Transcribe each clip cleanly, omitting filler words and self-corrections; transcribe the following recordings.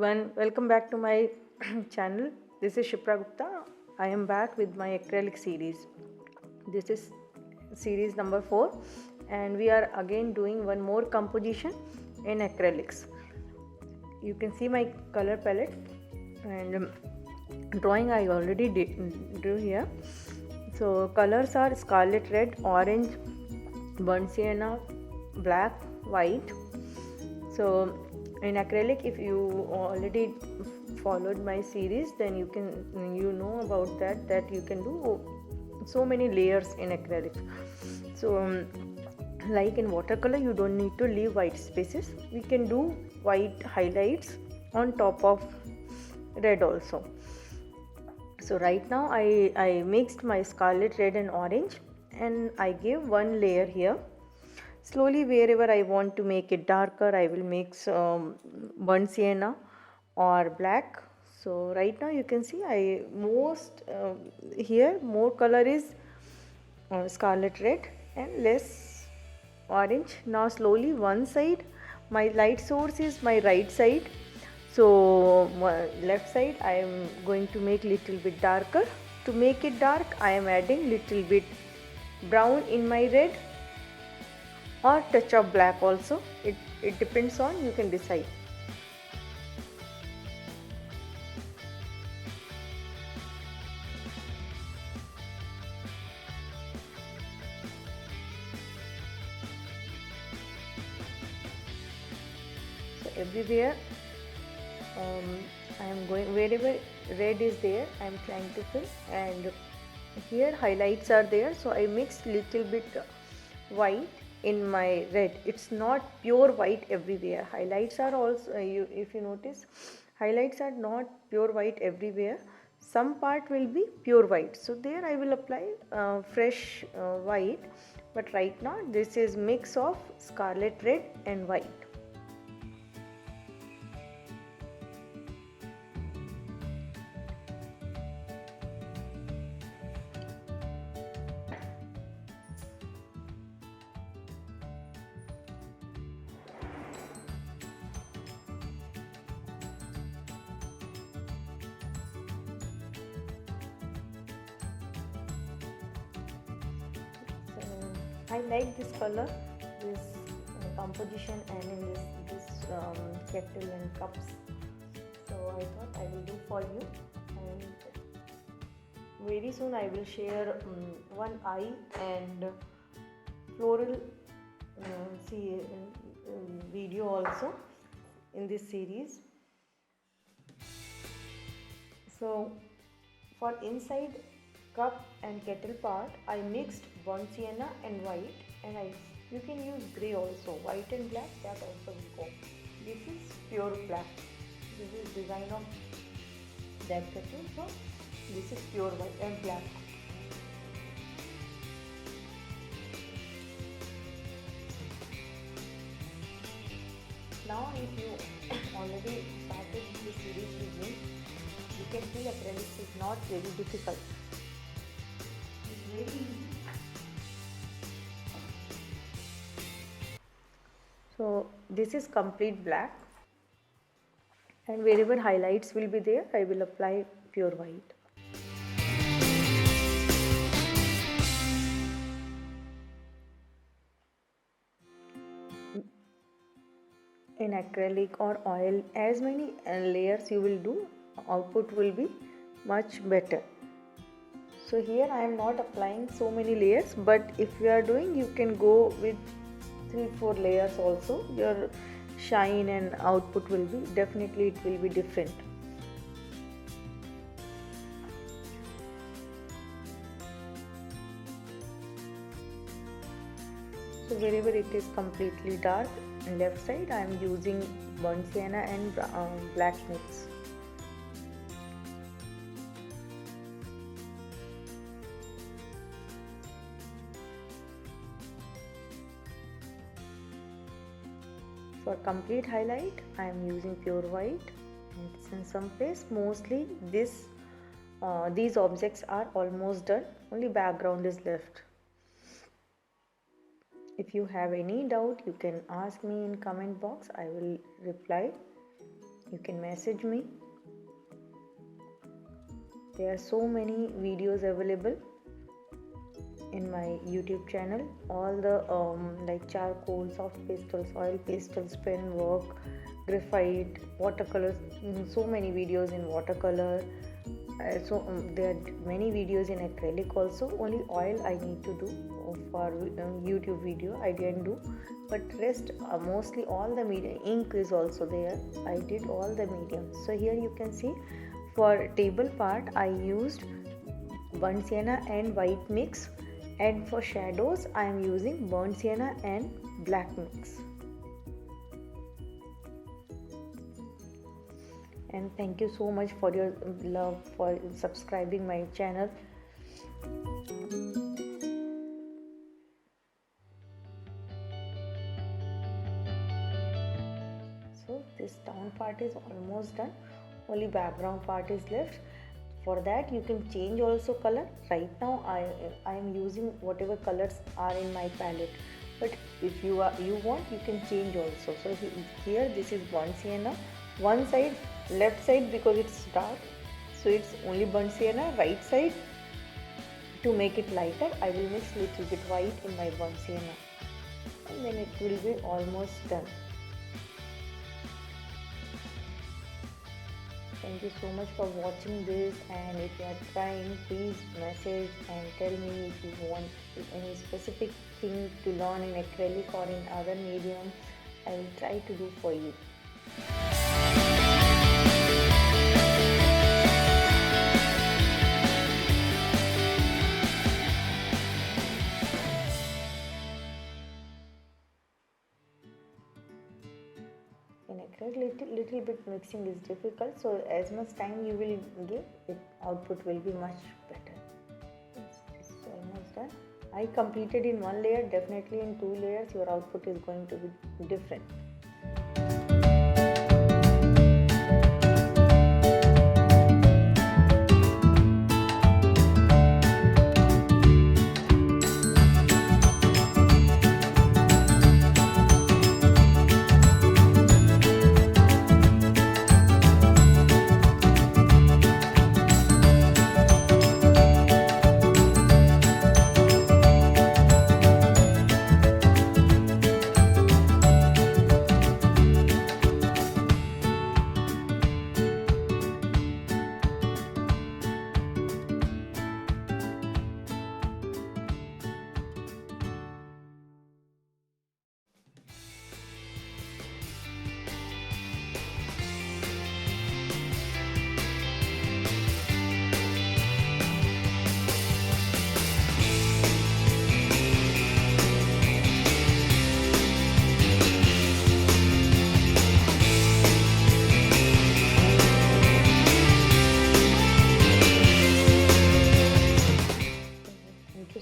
everyone, welcome back to my channel. This is Shipra Gupta. I am back with my acrylic series. This is series number 4 and we are again doing one more composition in acrylics. You can see my color palette and drawing I already drew here. So colors are scarlet red, orange, burnt sienna, black, white. So in acrylic, if you already followed my series, then you know about that you can do so many layers in acrylic. So like in watercolor, you don't need to leave white spaces. We can do white highlights on top of red also. So right now I mixed my scarlet red and orange and I gave one layer here. Slowly wherever I want to make it darker, I will mix burnt sienna or black. So right now you can see here more color is scarlet red and less orange. Now slowly one side, my light source is my right side. So left side I am going to make little bit darker. To make it dark, I am adding little bit brown in my red or touch of black also. It depends on, you can decide. So everywhere I am going, wherever red is there I am trying to fill, and here highlights are there, so I mixed little bit white in my red. It's not pure white everywhere. Highlights are also if you notice, highlights are not pure white everywhere. Some part will be pure white, so there I will apply fresh white, but right now this is mix of scarlet red and white. I like this color, this composition, and in this kettle and cups. So I thought I will do for you, and very soon I will share one eye and floral video also in this series. So for inside cup and kettle part, I mixed burnt sienna and white, and you can use grey also, white and black, that also will go. This is pure black. This is design of that kettle, so this is pure white and black. Now if you already started this series with me, you can feel acrylics is not very difficult. It's very easy. So this is complete black, and wherever highlights will be there, I will apply pure white. In acrylic or oil, as many layers you will do, output will be much better. So here I am not applying so many layers, but if you are doing, you can go with 3-4 layers also. Your shine and output will be, definitely it will be different. So wherever it is completely dark, left side I am using burnt sienna and black mix. For complete highlight, I am using pure white, and in some place mostly these objects are almost done, only background is left. If you have any doubt, you can ask me in comment box, I will reply. you can message me. There are so many videos available in my YouTube channel. All the like charcoal, soft pastels, oil pastels, pen work, graphite, watercolors, so many videos in watercolor. There are many videos in acrylic also. Only oil I need to do for YouTube video I didn't do, but rest mostly all the medium. Ink is also there. I did all the mediums. So here you can see for table part I used burnt sienna and white mix, and for shadows I am using burnt sienna and black mix. And thank you so much for your love, for subscribing my channel. So this down part is almost done, only background part is left. For that you can change also color. Right now I am using whatever colors are in my palette, but if you want, you can change also. So here this is burnt sienna, one side, left side because it's dark, so it's only burnt sienna. Right side, to make it lighter, I will mix little bit white in my burnt sienna, and then it will be almost done. Thank you so much for watching this, and if you are trying, please message and tell me if you want any specific thing to learn in acrylic or in other medium. I will try to do for you. In acrylic, little bit mixing is difficult, so as much time you will give, it output will be much better. It's almost done. I completed in one layer. Definitely in 2 layers your output is going to be different.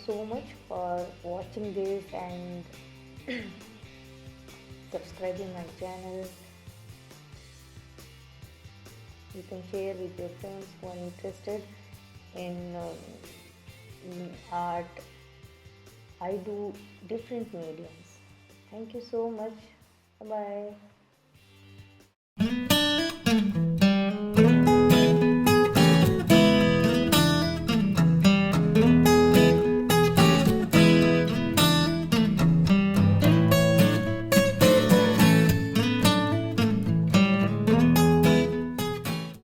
So much for watching this and subscribing my channel. You can share with your friends who are interested in art. I do different mediums. Thank you so much. Bye bye.